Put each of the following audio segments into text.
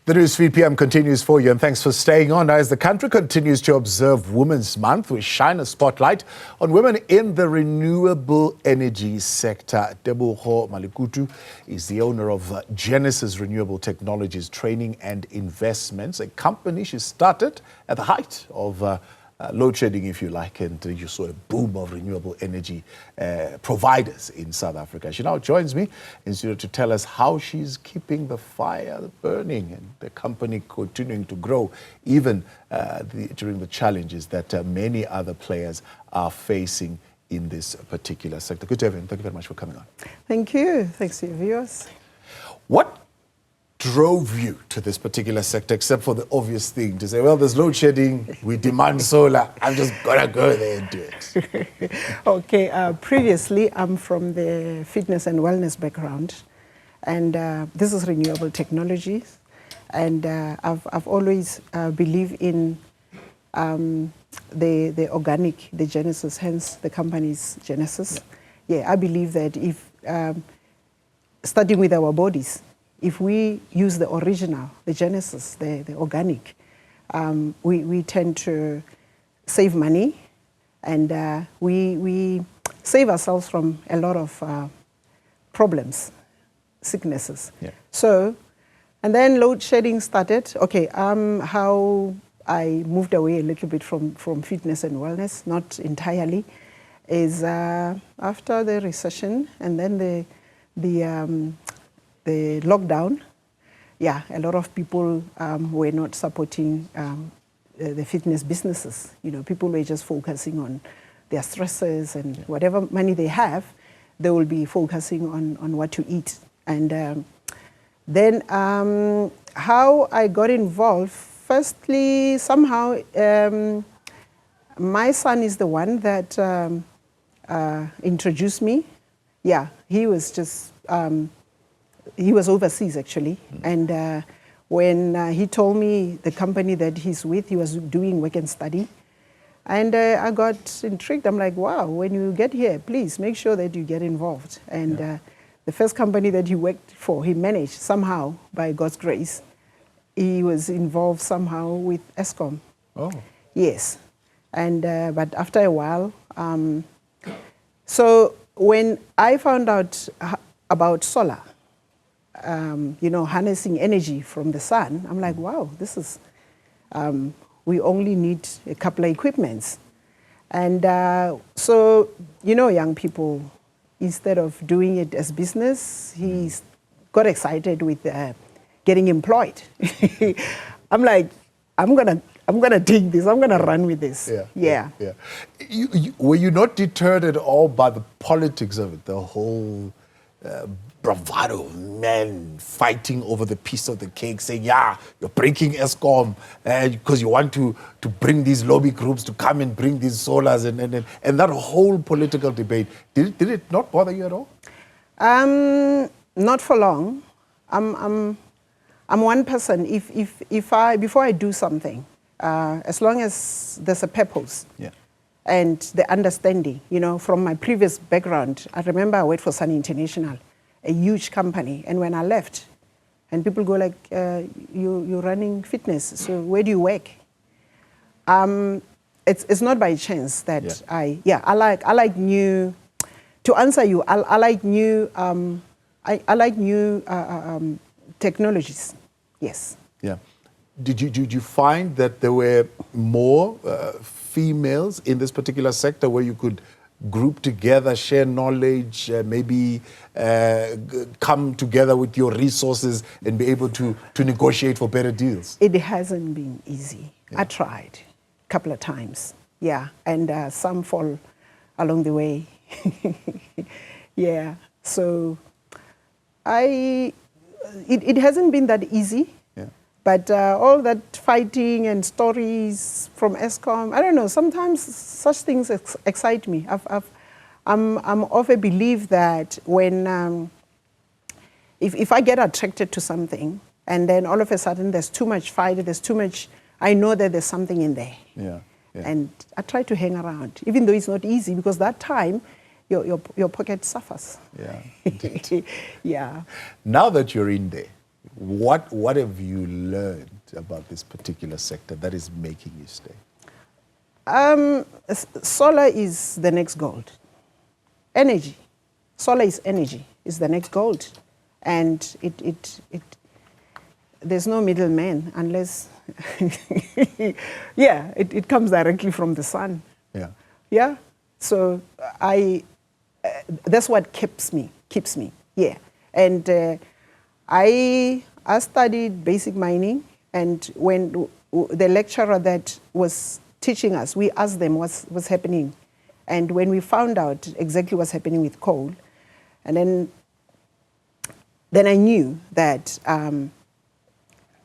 The Newzroom PM continues for you, and thanks for staying on. As the country continues to observe Women's Month, we shine a spotlight on women in the renewable energy sector. Tebogo Malekutu is the owner of Genesis Renewable Technologies Training and Investments, a company she started at the height of load shedding, if you like, and you saw a boom of renewable energy providers in South Africa. She now joins me in studio to tell us how she's keeping the fire burning and the company continuing to grow, even during the challenges that many other players are facing in this particular sector. Good evening. Thank you very much for coming on. Thank you. Thanks to your viewers. What drove you to this particular sector, except for the obvious thing to say, well, there's load shedding, we demand solar, I'm just gonna go there and do it? Okay, previously I'm from the fitness and wellness background, and this is renewable technologies, and I've always believed in the organic, the Genesis, hence the company's Genesis. Yeah, I believe that if, starting with our bodies, if we use the original, the Genesis, the organic, we tend to save money, and we save ourselves from a lot of problems, sicknesses. Yeah. So, and then load shedding started. Okay, how I moved away a little bit from fitness and wellness, not entirely, is after the recession and then the lockdown. Yeah, a lot of people were not supporting the fitness businesses. You know, people were just focusing on their stresses and whatever money they have, they will be focusing on what to eat. And then how I got involved, firstly, somehow, my son is the one that introduced me. Yeah, he was just, he was overseas actually, and when he told me the company that he's with, he was doing work and study, and I got intrigued. I'm like, wow, when you get here, please make sure that you get involved. And the first company that he worked for, he managed somehow, by God's grace, he was involved somehow with Eskom. Oh. Yes. And but after a while, so when I found out about solar, you know, harnessing energy from the sun, I'm like, wow, this is, we only need a couple of equipments. And so, you know, young people, instead of doing it as business, he got excited with getting employed. I'm like, I'm gonna take this, I'm gonna run with this. Yeah. Were you not deterred at all by the politics of it, the whole bravado of men fighting over the piece of the cake, saying, yeah, you're breaking Eskom because you want to bring these lobby groups to come and bring these solars, and that whole political debate, did it not bother you at all? Not for long. I'm one person. If before I do something, as long as there's a purpose and the understanding, you know, from my previous background, I remember I worked for Sun International, a huge company, and when I left, and people go like, you're running fitness, so where do you work? It's not by chance that I like new, to answer you, I like new, I like new technologies, yes. Yeah. Did you find that there were more females in this particular sector where you could group together, share knowledge, maybe come together with your resources and be able to negotiate for better deals? It hasn't been easy. I tried a couple of times, and some fall along the way. So it hasn't been that easy. But all that fighting and stories from Eskom, I don't know, sometimes such things excite me. I'm of a belief that when, if I get attracted to something, and then all of a sudden there's too much fight, there's too much, I know that there's something in there. And I try to hang around, even though it's not easy, because that time, your pocket suffers. Now that you're in there, What have you learned about this particular sector that is making you stay? Solar is the next gold. Energy. Solar is energy, is the next gold. And there's no middleman unless, yeah, it comes directly from the sun. Yeah. Yeah. So that's what keeps me. Yeah. And I studied basic mining, and when the lecturer that was teaching us, we asked them what's happening. And when we found out exactly what's happening with coal, and then I knew that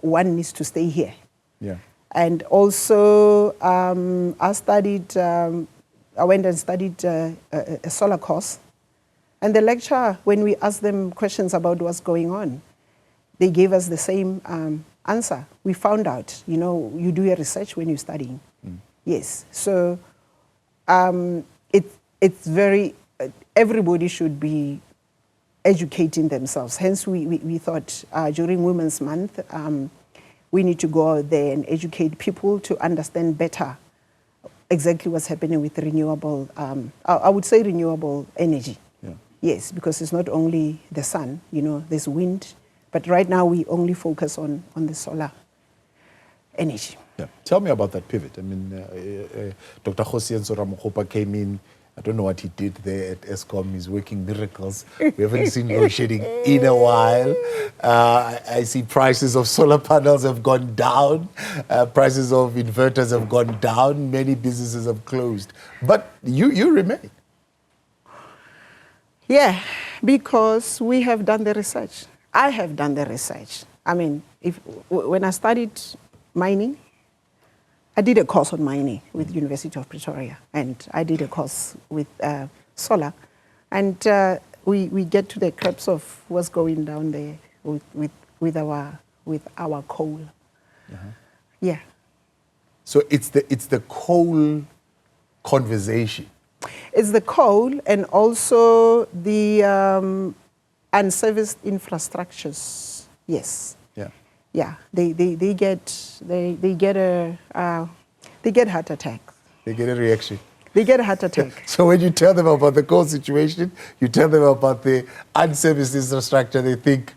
one needs to stay here. Yeah. And also I went and studied a solar course. And the lecturer, when we asked them questions about what's going on, they gave us the same answer. We found out, you do your research when you're studying. Yes. So it's very, everybody should be educating themselves. Hence, we thought during Women's Month, we need to go out there and educate people to understand better exactly what's happening with renewable, I would say renewable energy. Yeah. Yes, because it's not only the sun, there's wind, but right now we only focus on the solar energy. Yeah. Tell me about that pivot. I mean, Dr. Hosian Soramokopa came in. I don't know what he did there at Eskom. He's working miracles. We haven't seen load shedding in a while. I see prices of solar panels have gone down. Prices of inverters have gone down. Many businesses have closed. But you remain. Yeah, because we have done the research. I have done the research. I mean, when I studied mining, I did a course on mining with University of Pretoria, and I did a course with solar, and we get to the crux of what's going down there with our coal. Uh-huh. Yeah. So it's the coal conversation. It's the coal and also the unserviced infrastructures. Yes. Yeah. Yeah, they get heart attacks. They get a reaction. They get a heart attack. So when you tell them about the coal situation, you tell them about the unserviced infrastructure, they think,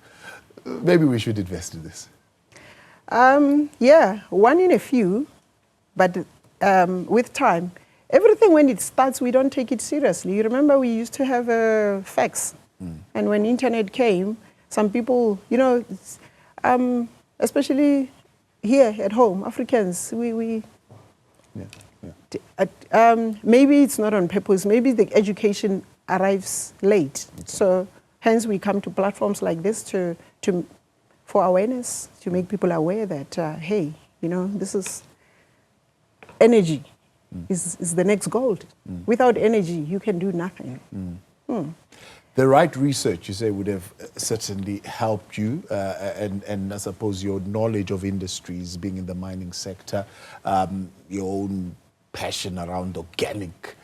maybe we should invest in this. Yeah, one in a few, but with time, everything when it starts, we don't take it seriously. You remember we used to have a fax, and when internet came, some people, especially here at home, Africans, maybe it's not on purpose. Maybe the education arrives late. Okay. So hence we come to platforms like this for awareness, to make people aware that, hey, this is energy is the next gold. Without energy, you can do nothing. The right research, you say, would have certainly helped you, and I suppose your knowledge of industries, being in the mining sector, your own passion around organic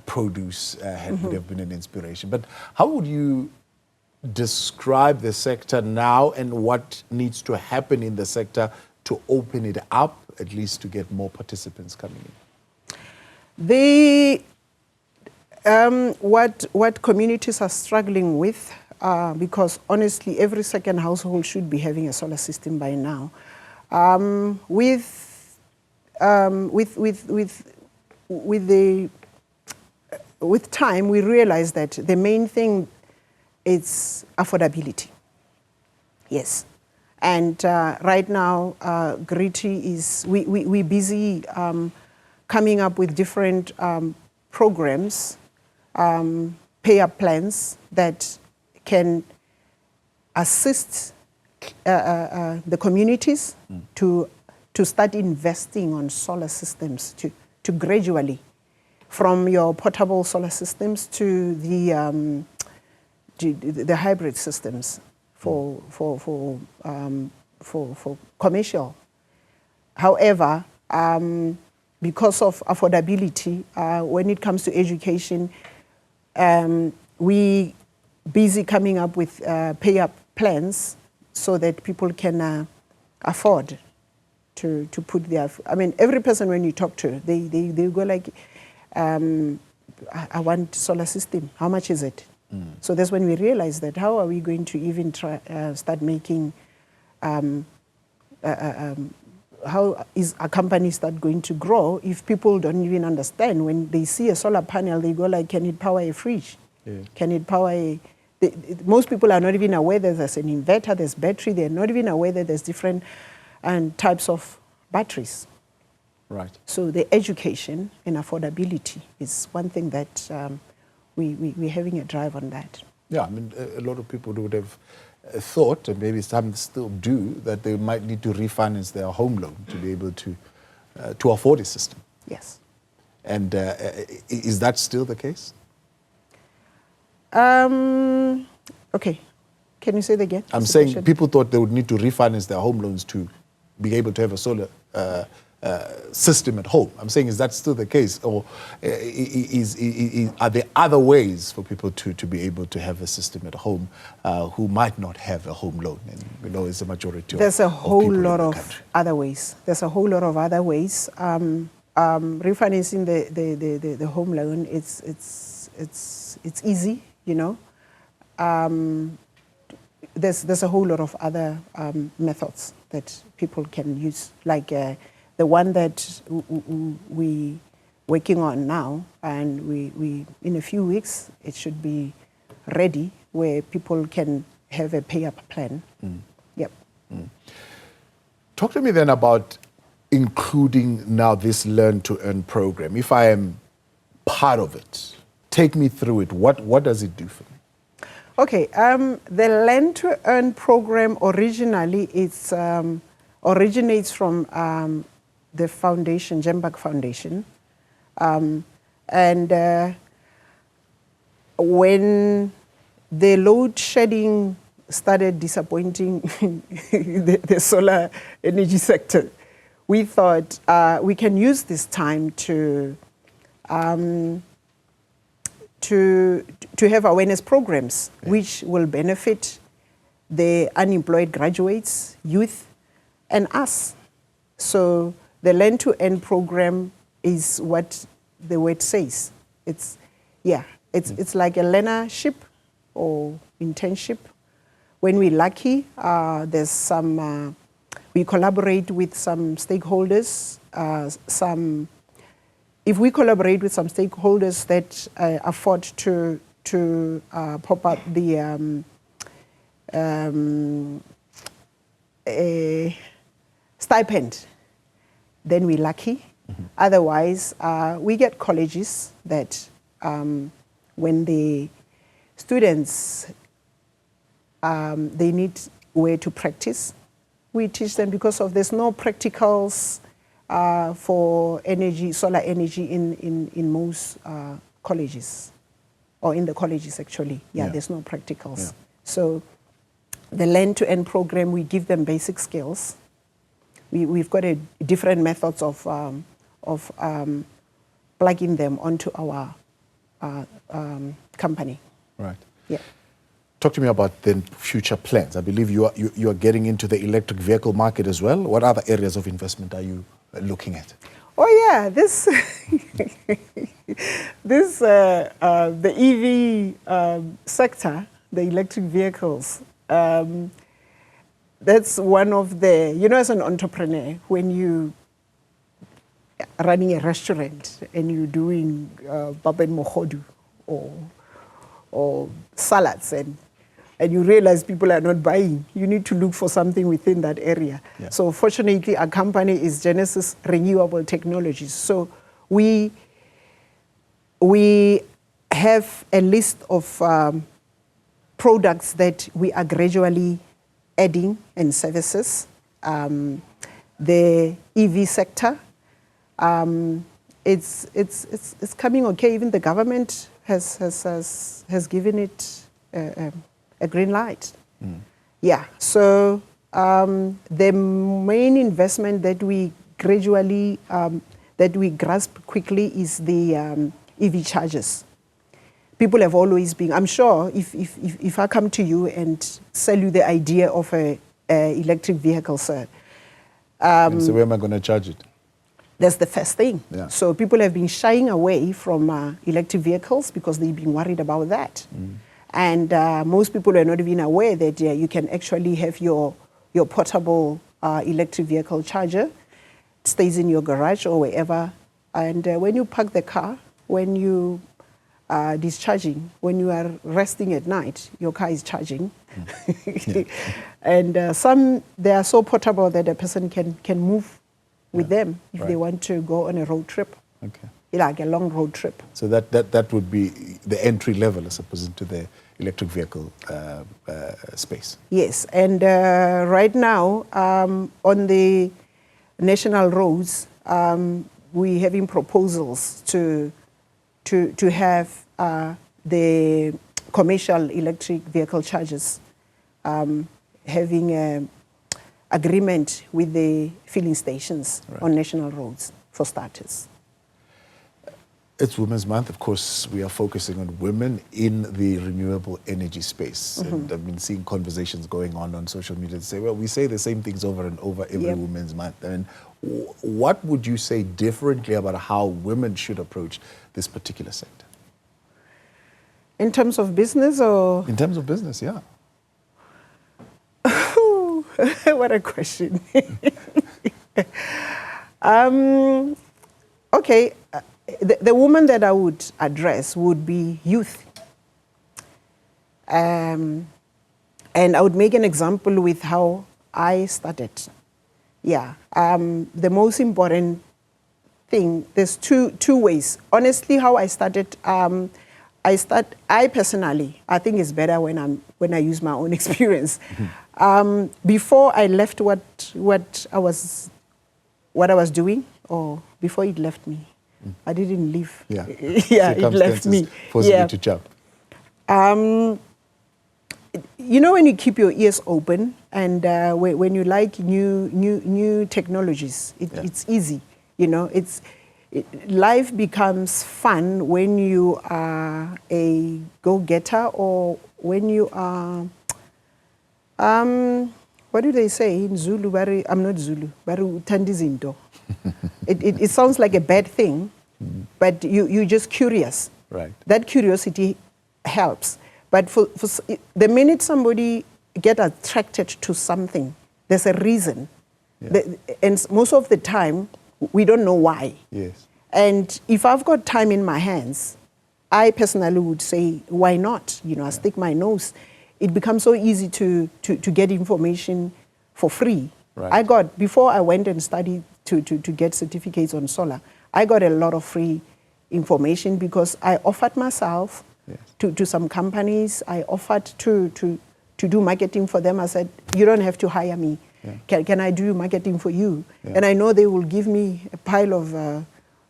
produce would have been an inspiration. But how would you describe the sector now, and what needs to happen in the sector to open it up, at least to get more participants coming in? What communities are struggling with, because honestly, every second household should be having a solar system by now. With time, we realize that the main thing is affordability. Yes, and right now, Gritty is we're busy coming up with different programs. Pay-up plans that can assist the communities to start investing on solar systems, to gradually, from your portable solar systems to the hybrid systems for commercial. However, because of affordability, when it comes to education, we busy coming up with pay-up plans so that people can afford to put their, I mean, every person when you talk to, they go like, I want solar system. How much is it? So that's when we realized that how are we going to even try, start making, how is a company start going to grow if people don't even understand? When they see a solar panel, they go like, can it power a fridge? Yeah. Can it power a... most people are not even aware that there's an inverter, there's battery. They're not even aware that there's different types of batteries. Right. So the education and affordability is one thing that we're having a drive on that. Yeah, I mean, a lot of people would have thought, and maybe some still do, that they might need to refinance their home loan to be able to afford a system. Yes. And is that still the case? Okay. Can you say that again? I'm saying people thought they would need to refinance their home loans to be able to have a solar system at home. I'm saying, is that still the case? Or are there other ways for people to be able to have a system at home who might not have a home loan? And we know it's a majority There's a whole lot of other ways. There's a whole lot of other ways. Refinancing the home loan, it's easy, you know. There's a whole lot of other methods that people can use, like the one that we working on now, and we in a few weeks it should be ready, where people can have a pay-up plan. Yep. Talk to me then about including now this Learn to Earn program. If I am part of it, take me through it. What does it do for me? Okay, the Learn to Earn program originally originates from the foundation, Jembak Foundation, and when the load shedding started disappointing the solar energy sector, we thought we can use this time to have awareness programs, which will benefit the unemployed graduates, youth, and us. So the Learn to Earn program is what the word says. It's like a learnership or internship. When we're lucky, there's some, we collaborate with some stakeholders, if we collaborate with some stakeholders that afford to pop up the stipend, then we're lucky. Otherwise, we get colleges that when the students, they need where to practice, we teach them, because there's no practicals for energy, solar energy in most colleges, or in the colleges actually. Yeah, there's no practicals. Yeah. So the Learn to Earn program, we give them basic skills. We've got different methods of plugging them onto our company. Right. Yeah. Talk to me about the future plans. I believe you are getting into the electric vehicle market as well. What other areas of investment are you looking at? Oh yeah, this the EV sector, the electric vehicles. That's one of the, you know, as an entrepreneur, when you running a restaurant and you're doing baba and mohodu or salads, and you realize people are not buying, you need to look for something within that area. Yeah. So fortunately, our company is Genesis Renewable Technologies. So we have a list of products that we are gradually adding and services. The EV sector, it's coming okay. Even the government has given it a green light. Yeah. So the main investment that we gradually that we grasp quickly is the EV chargers, people have always been, I'm sure if I come to you and sell you the idea of a electric vehicle, sir. And so where am I going to charge it? That's the first thing. Yeah. So people have been shying away from electric vehicles because they've been worried about that. And most people are not even aware that you can actually have your portable electric vehicle charger. It stays in your garage or wherever. And when you park the car, when you are discharging, when you are resting at night, your car is charging. And some, they are so portable that a person can move with them if they want to go on a road trip. Okay. Like a long road trip. So that would be the entry level, I suppose, into the electric vehicle space. Yes, and right now on the national roads, we're having proposals to have the commercial electric vehicle chargers having an agreement with the filling stations on national roads, for starters. It's Women's Month. Of course, we are focusing on women in the renewable energy space. And I've been seeing conversations going on social media to say, well, we say the same things over and over every Women's Month. I mean, what would you say differently about how women should approach this particular sector? In terms of business or? In terms of business, yeah. What a question. Okay, the woman that I would address would be youth. And I would make an example with how I started. Yeah, the most important thing, there's two ways. Honestly, how I started, I personally, I think it's better when I use my own experience. Before I left what I was doing, or before it left me, I didn't leave. Yeah, it left me. Forcing you to jump. You know, when you keep your ears open and when you like new technologies, it's easy. You know, life becomes fun when you are a go-getter, or when you are, what do they say in Zulu? I'm not Zulu. It sounds like a bad thing, but you're just curious. Right. That curiosity helps. But for the minute somebody get attracted to something, there's a reason. Yeah. And most of the time, we don't know why. Yes. And if I've got time in my hands, I personally would say, why not? You know, I stick my nose. It becomes so easy to get information for free. Right. Before I went and studied to get certificates on solar, I got a lot of free information because I offered myself to some companies. I offered to do marketing for them. I said, you don't have to hire me. Yeah. Can I do marketing for you? Yeah. And I know they will give me a pile of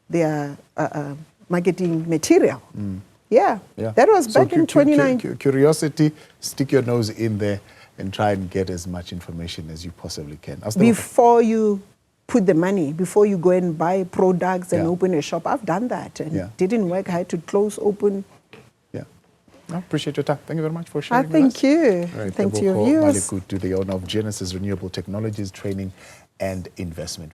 their marketing material. Yeah, that was back in 2019. Curiosity, stick your nose in there and try and get as much information as you possibly can. Before you put the money, before you go and buy products and open a shop, I've done that and it didn't work. I had to close, open. Yeah. I appreciate your time. Thank you very much for sharing with thank us. you. Right, thank you, Tebogo viewers. Malekutu, the owner of Genesis Renewable Technologies Training and Investment.